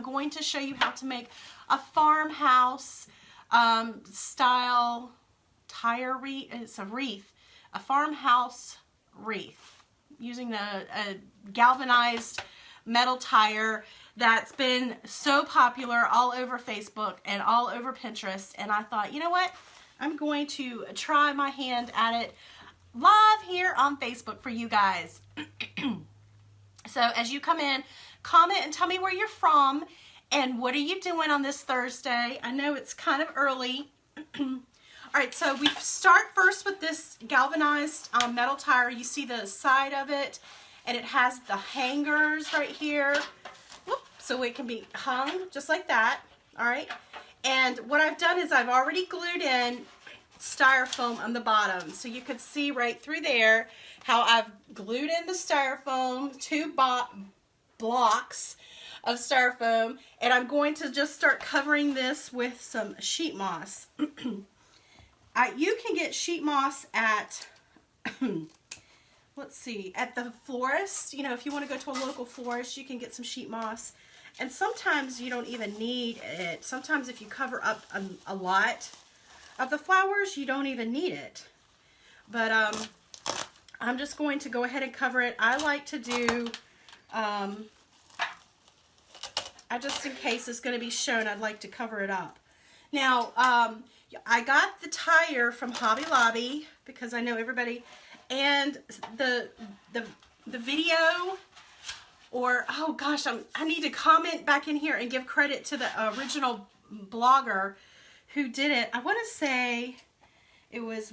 going to show you how to make a farmhouse style tire wreath. It's a wreath, a farmhouse wreath using a galvanized metal tire that's been so popular all over Facebook and all over Pinterest. And I thought, you know what? I'm going to try my hand at it live here on Facebook for you guys. So as you come in, comment and tell me where you're from and what are you doing on this Thursday. I know it's kind of early. All right, so we start first with this galvanized metal tire. You see the side of it, and it has the hangers right here. Whoop, so it can be hung just like that. All right, and what I've done is I've already glued in styrofoam on the bottom, so you could see right through there how I've glued in the styrofoam, two blocks of styrofoam, and I'm going to just start covering this with some sheet moss. You can get sheet moss at let's see, at the florist. You know, if you want to go to a local florist, you can get some sheet moss. And sometimes you don't even need it. Sometimes if you cover up a lot of the flowers, you don't even need it. But I'm just going to go ahead and cover it. I like to do, just in case it's going to be shown, I'd like to cover it up. Now, I got the tire from Hobby Lobby because I know everybody, and the video, or oh gosh, I need to comment back in here and give credit to the original blogger who did it. I want to say it was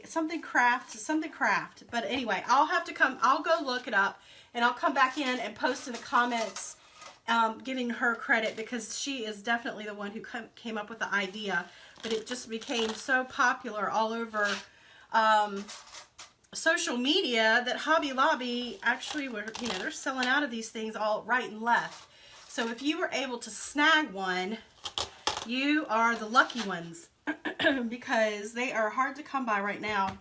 something craft, but anyway, I'll go look it up and I'll come back in and post in the comments giving her credit, because she is definitely the one who came up with the idea. But it just became so popular all over social media that Hobby Lobby actually were, you know, they're selling out of these things all right and left. So if you were able to snag one, you are the lucky ones because they are hard to come by right now.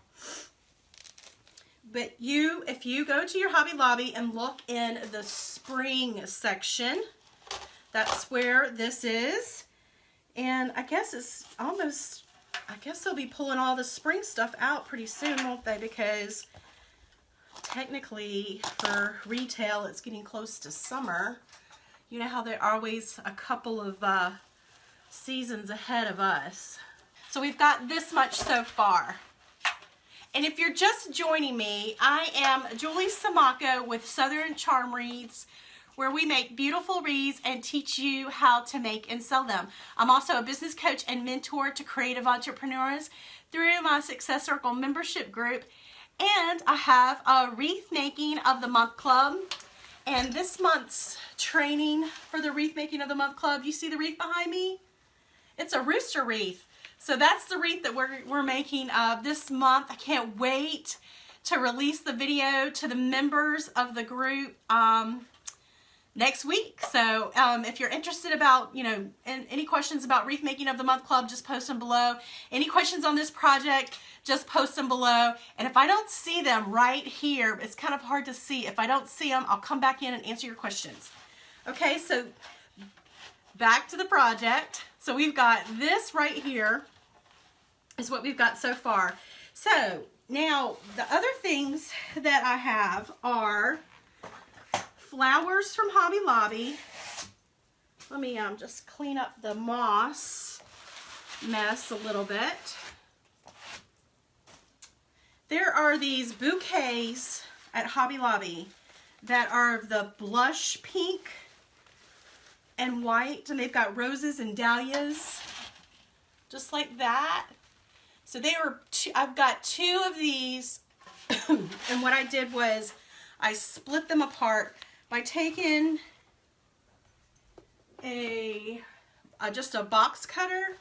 But if you go to your Hobby Lobby and look in the spring section, that's where this is. And I guess it's almost, I guess they'll be pulling all the spring stuff out pretty soon, won't they? Because technically for retail, it's getting close to summer. You know how there are always a couple of seasons ahead of us. So we've got this much so far. And if you're just joining me, I am Julie Samaco with Southern Charm Wreaths, where we make beautiful wreaths and teach you how to make and sell them. I'm also a business coach and mentor to creative entrepreneurs through my Success Circle membership group. And I have a Wreath Making of the Month Club. And this month's training for the Wreath Making of the Month Club, you see the wreath behind me? It's a rooster wreath. So that's the wreath that we're making this month. I can't wait to release the video to the members of the group next week. So if you're interested about, you know, any questions about Wreath Making of the Month Club, just post them below. Any questions on this project, just post them below. And if I don't see them right here, it's kind of hard to see. If I don't see them, I'll come back in and answer your questions. Okay, so back to the project. So we've got this right here is what we've got so far. So now the other things that I have are flowers from Hobby Lobby. Let me just clean up the moss mess a little bit. There are these bouquets at Hobby Lobby that are the blush pink and white, and they've got roses and dahlias just like that. So I've got two of these and what I did was I split them apart by taking just a box cutter,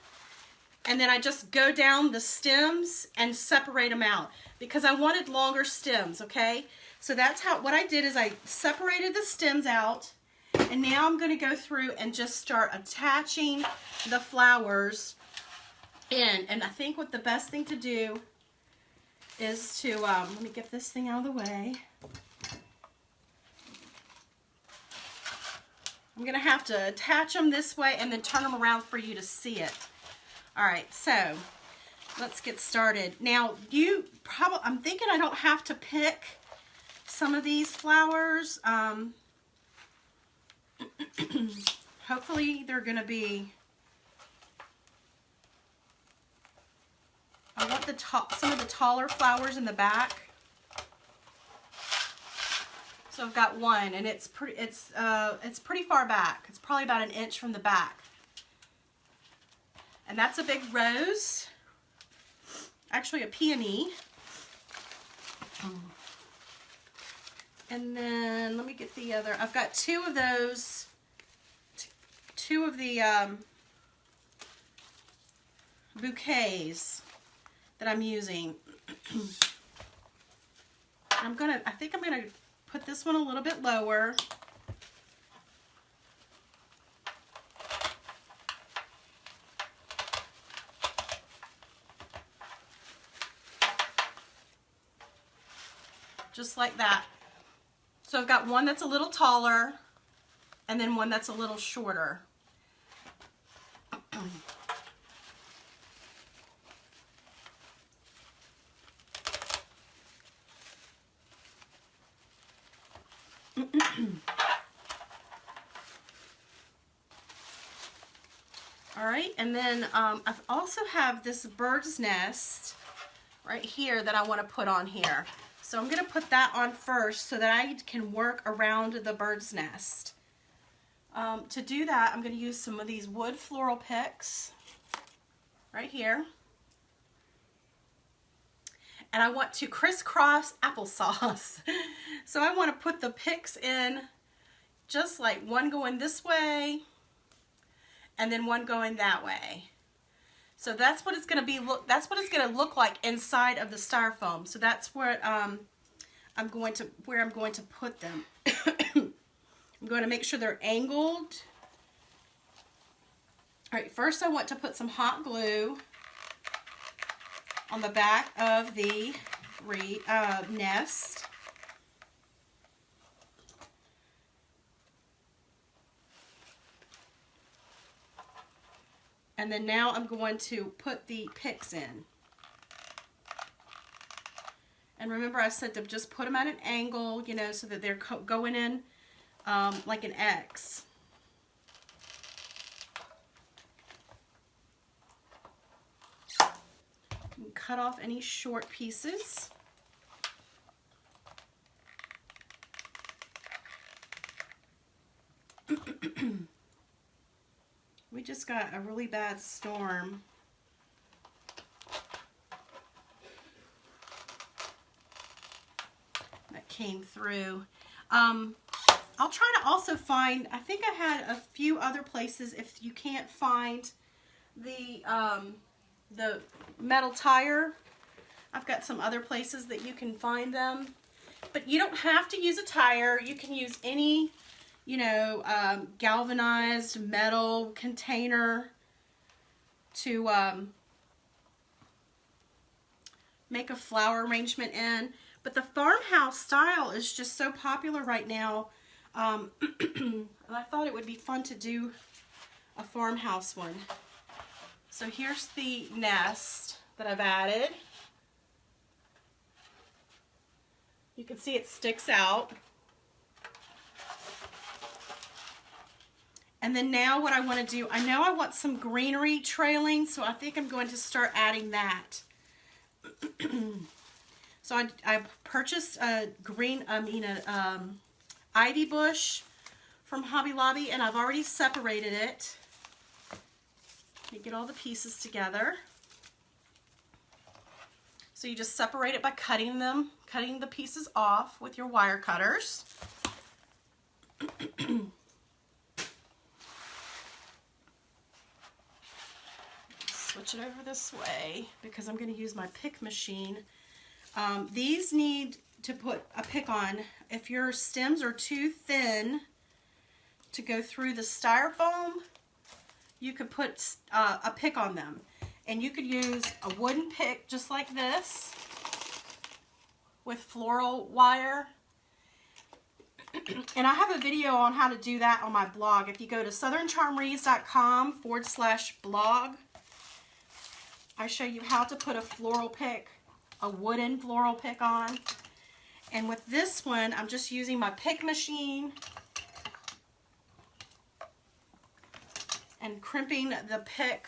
and then I just go down the stems and separate them out because I wanted longer stems. Okay, so that's what I did is I separated the stems out, and now I'm going to go through and just start attaching the flowers in. And I think what the best thing to do is to let me get this thing out of the way. I'm going to have to attach them this way and then turn them around for you to see it. All right, so let's get started. Now, I'm thinking I don't have to pick some of these flowers. Hopefully they're going to be, I want some of the taller flowers in the back. So I've got one, and it's pretty far back. It's probably about an inch from the back. And that's a big rose. Actually a peony. And then let me get the other. I've got two of those. Two of the bouquets that I'm using. I think I'm gonna put this one a little bit lower. Just like that. So I've got one that's a little taller and then one that's a little shorter. All right, and then I also have this bird's nest right here that I want to put on here. So I'm going to put that on first so that I can work around the bird's nest. To do that, I'm going to use some of these wood floral picks right here. And I want to crisscross applesauce. So I want to put the picks in just like one going this way and then one going that way. So that's what it's going to be. That's what it's going to look like inside of the styrofoam. So that's where I'm going to put them. I'm going to make sure they're angled. All right, first I want to put some hot glue on the back of the nest. And then now I'm going to put the picks in. And remember I said to just put them at an angle, you know, so that they're going in like an X. Cut off any short pieces. We just got a really bad storm. That came through. I'll try to also find, I think I had a few other places if you can't find the metal tire. I've got some other places that you can find them. But you don't have to use a tire. You can use any, you know, galvanized metal container to make a flower arrangement in. But the farmhouse style is just so popular right now. And I thought it would be fun to do a farmhouse one. So here's the nest that I've added. You can see it sticks out. And then now what I want to do, I know I want some greenery trailing, so I think I'm going to start adding that. So I purchased a ivy bush from Hobby Lobby, and I've already separated it. Let me get all the pieces together. So you just separate it by cutting the pieces off with your wire cutters. Switch it over this way because I'm going to use my pick machine. These need to put a pick on. If your stems are too thin to go through the styrofoam, you could put a pick on them. And you could use a wooden pick just like this with floral wire. And I have a video on how to do that on my blog. If you go to southerncharmwreaths.com/blog, I show you how to put a floral pick, a wooden floral pick on. And with this one, I'm just using my pick machine and crimping the pick.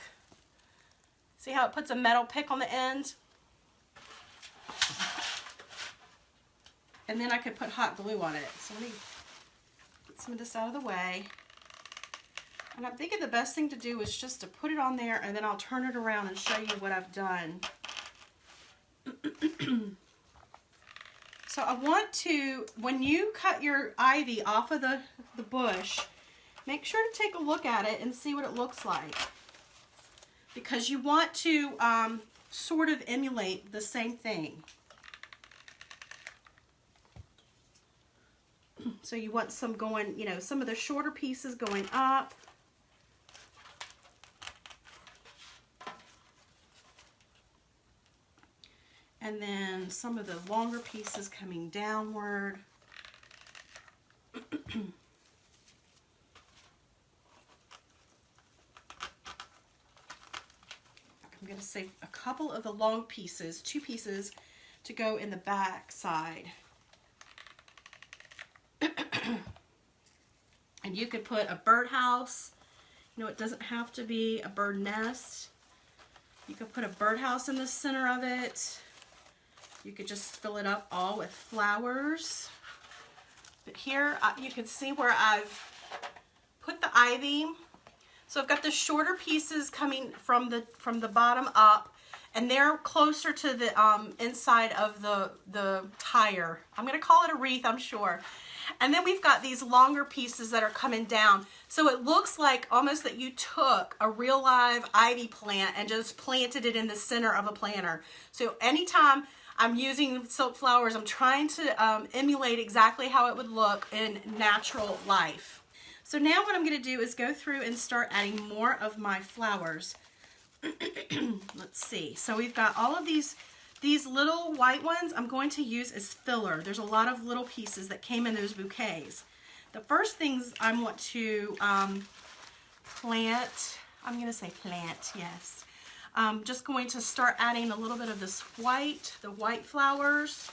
See how it puts a metal pick on the end? And then I could put hot glue on it. So let me get some of this out of the way. And I'm thinking the best thing to do is just to put it on there, and then I'll turn it around and show you what I've done. So I want to, when you cut your ivy off of the bush, make sure to take a look at it and see what it looks like. Because you want to sort of emulate the same thing. So you want some going, you know, some of the shorter pieces going up. And then some of the longer pieces coming downward. I'm going to save a couple of the long pieces, 2 pieces, to go in the back side. And you could put a birdhouse. You know, it doesn't have to be a bird nest. You could put a birdhouse in the center of it. You could just fill it up all with flowers. But here you can see where I've put the ivy. So I've got the shorter pieces coming from the bottom up, and they're closer to the inside of the tire. I'm going to call it a wreath, I'm sure. And then we've got these longer pieces that are coming down. So it looks like almost that you took a real live ivy plant and just planted it in the center of a planter. So anytime I'm using silk flowers, I'm trying to emulate exactly how it would look in natural life. So now what I'm going to do is go through and start adding more of my flowers. Let's see. So we've got all of these little white ones I'm going to use as filler. There's a lot of little pieces that came in those bouquets. The first things I want to plant, I'm going to say plant, yes. I'm just going to start adding a little bit of this white, the white flowers.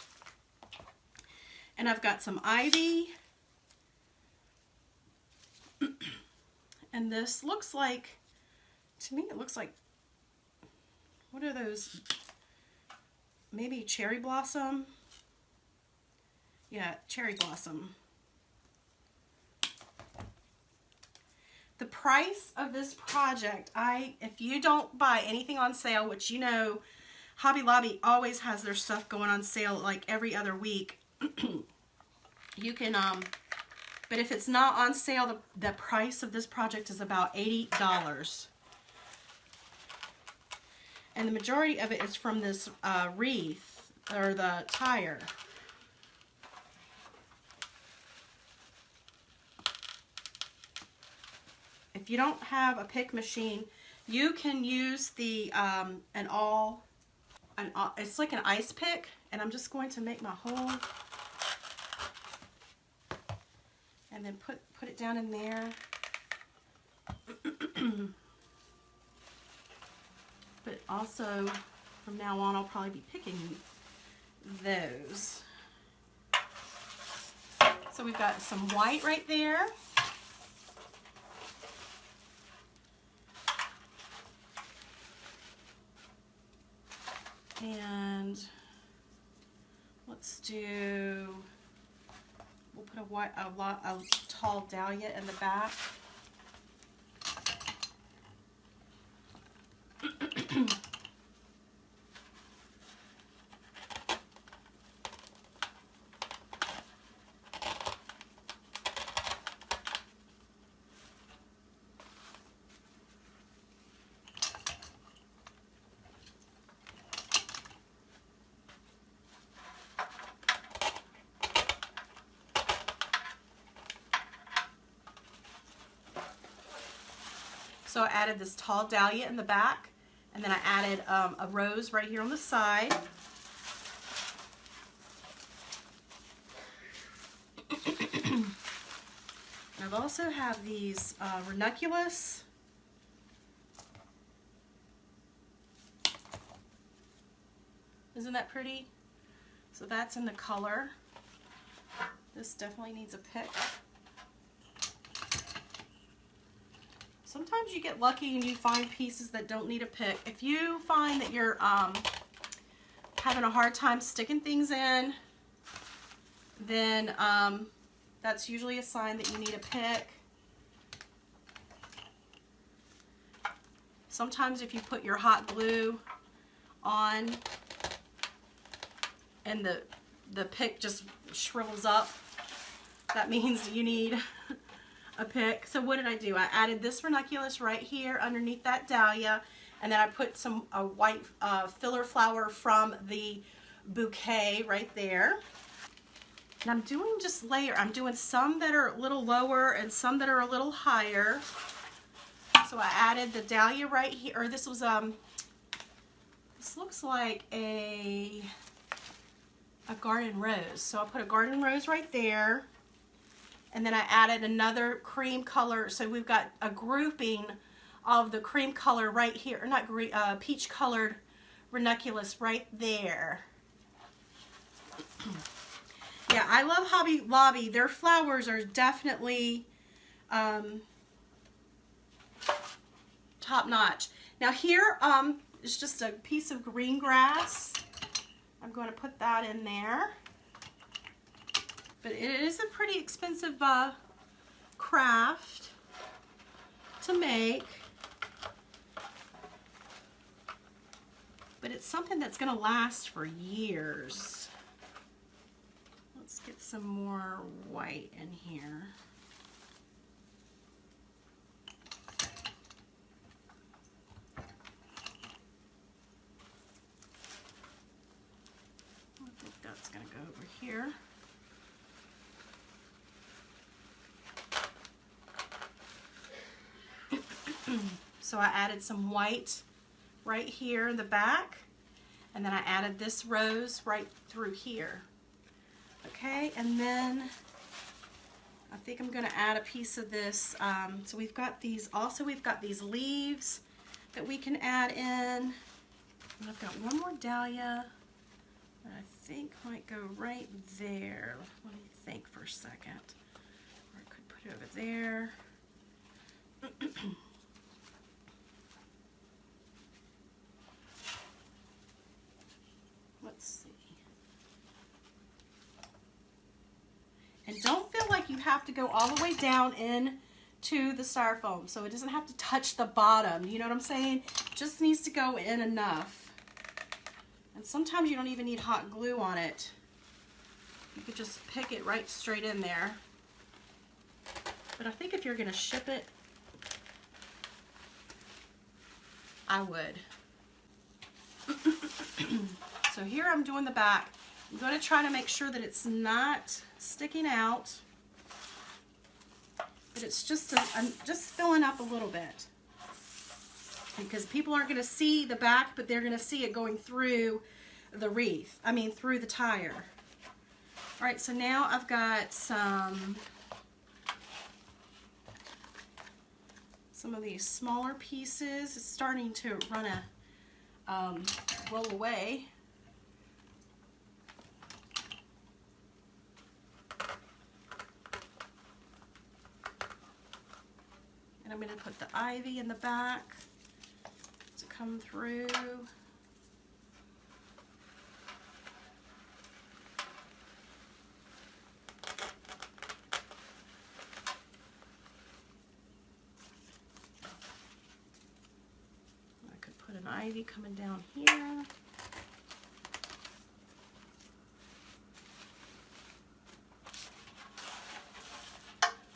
And I've got some ivy. And this looks like, to me it looks like, what are those? Maybe cherry blossom? Yeah, cherry blossom. The price of this project, if you don't buy anything on sale, which you know Hobby Lobby always has their stuff going on sale like every other week, you can, but if it's not on sale, the price of this project is about $80. And the majority of it is from this wreath, or the tire. If you don't have a pick machine, you can use the it's like an ice pick, and I'm just going to make my hole and then put it down in there. But also from now on I'll probably be picking those. So we've got some white right there. And let's do, we'll put a tall dahlia in the back. So I added this tall dahlia in the back, and then I added a rose right here on the side. also have these ranunculus. Isn't that pretty? So that's in the color. This definitely needs a pick. Sometimes you get lucky and you find pieces that don't need a pick. If you find that you're having a hard time sticking things in, then that's usually a sign that you need a pick. Sometimes if you put your hot glue on and the pick just shrivels up, that means you need a pick. So what did I do? I added this ranunculus right here underneath that dahlia, and then I put some white filler flower from the bouquet right there. And I'm doing just layer. I'm doing some that are a little lower and some that are a little higher. So I added the dahlia right here. Or this was this looks like a garden rose. So I put a garden rose right there. And then I added another cream color. So we've got a grouping of the cream color right here, or not green, peach colored ranunculus right there. Yeah, I love Hobby Lobby. Their flowers are definitely top notch. Now here is just a piece of green grass. I'm going to put that in there. But it is a pretty expensive craft to make. But it's something that's going to last for years. Let's get some more white in here. I think that's going to go over here. So I added some white right here in the back, and then I added this rose right through here. Okay, and then I think I'm going to add a piece of this. So we've got these, also we've got these leaves that we can add in. And I've got one more dahlia that I think might go right there. Let me think for a second. Or I could put it over there. Let's see. And don't feel like you have to go all the way down in to the styrofoam, so it doesn't have to touch the bottom. You know what I'm saying? It just needs to go in enough. And sometimes you don't even need hot glue on it. You could just pick it right straight in there. But I think if you're going to ship it, I would. So here I'm doing the back. I'm going to try to make sure that it's not sticking out, but it's just I'm just filling up a little bit, because people aren't going to see the back, but they're going to see it going through the wreath. I mean, through the tire. All right, so now I've got some of these smaller pieces. It's starting to run roll away. And I'm going to put the ivy in the back to come through. I could put an ivy coming down here.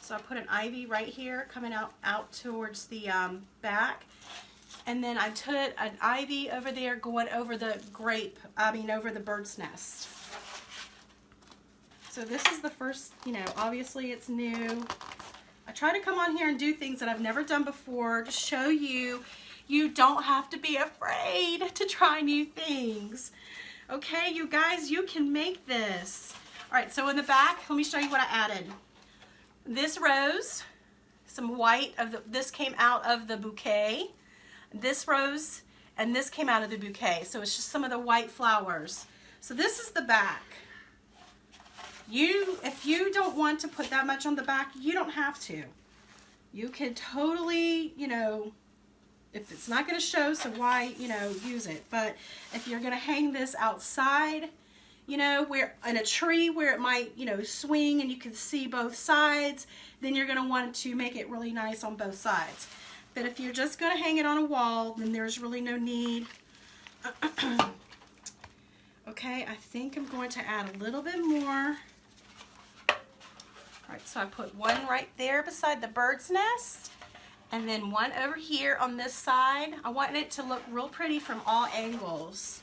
So I put an ivy right here coming out towards the back. And then I put an ivy over there going over the over the bird's nest. So this is the first, obviously it's new. I try to come on here and do things that I've never done before to show you don't have to be afraid to try new things. Okay, you guys, you can make this. All right, so in the back, let me show you what I added. This rose, some white of this came out of the bouquet. This rose and this came out of the bouquet. So it's just some of the white flowers. So this is the back. If you don't want to put that much on the back, you don't have to. You could totally, you know, if it's not going to show, so why, you know, use it. But if you're going to hang this outside, you know, where in a tree where it might, you know, swing and you can see both sides, then you're going to want to make it really nice on both sides. But if you're just going to hang it on a wall, then there's really no need. Okay, I think I'm going to add a little bit more. All right, so I put one right there beside the bird's nest, and then one over here on this side. I want it to look real pretty from all angles.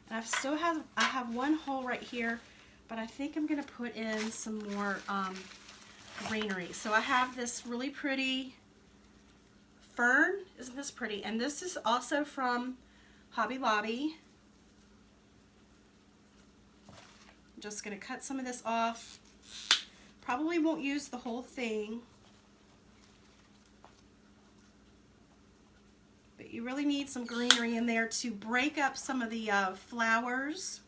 And I have one hole right here, but I think I'm going to put in some more greenery. So I have this really pretty fern. Isn't this pretty? And this is also from Hobby Lobby. I'm just going to cut some of this off. Probably won't use the whole thing. But you really need some greenery in there to break up some of the flowers.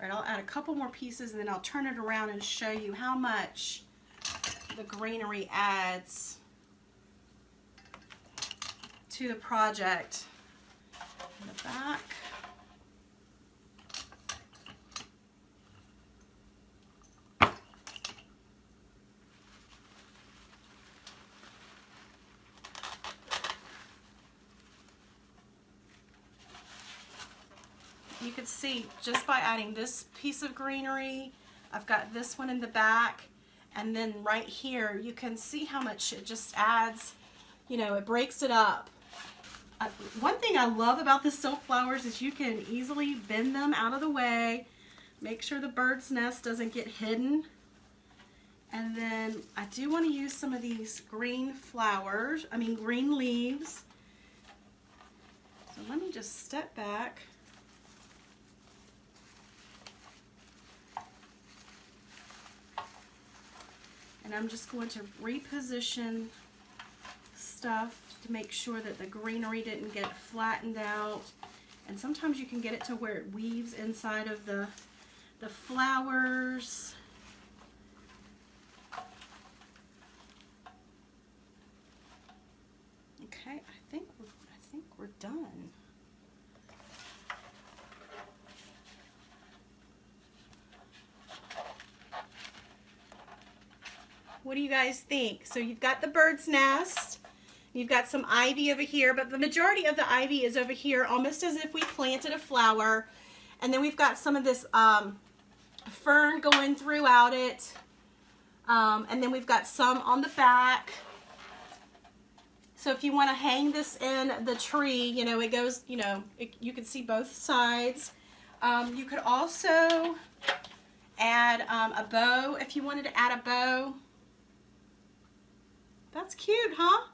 All right, I'll add a couple more pieces and then I'll turn it around and show you how much the greenery adds to the project. In the back. You can see just by adding this piece of greenery, I've got this one in the back, and then right here you can see how much it just adds, you know, it breaks it up. One thing I love about the silk flowers is you can easily bend them out of the way, make sure the bird's nest doesn't get hidden. And then I do want to use some of these green flowers, green leaves. So let me just step back. And I'm just going to reposition stuff to make sure that the greenery didn't get flattened out. And sometimes you can get it to where it weaves inside of the flowers. Okay, I think we're done. What do you guys think? So you've got the bird's nest, you've got some ivy over here, but the majority of the ivy is over here, almost as if we planted a flower. And then we've got some of this fern going throughout it. And then we've got some on the back. So if you want to hang this in the tree, you know, it goes, you know, you can see both sides. You could also add a bow if you wanted to add a bow. That's cute, huh?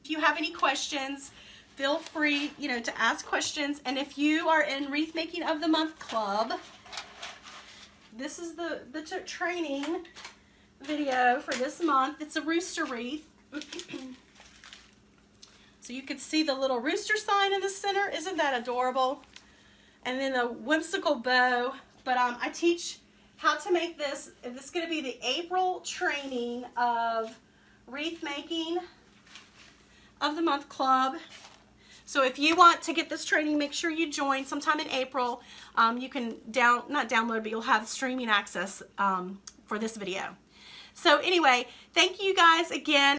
If you have any questions, feel free, you know, to ask questions. And if you are in Wreath Making of the Month Club, this is the training video for this month. It's a rooster wreath. So you can see the little rooster sign in the center. Isn't that adorable? And then a whimsical bow. But I teach how to make this. This is going to be the April training of Wreath Making of the Month Club. So if you want to get this training, make sure you join sometime in April. You can not download, but you'll have streaming access for this video. So anyway, thank you guys again.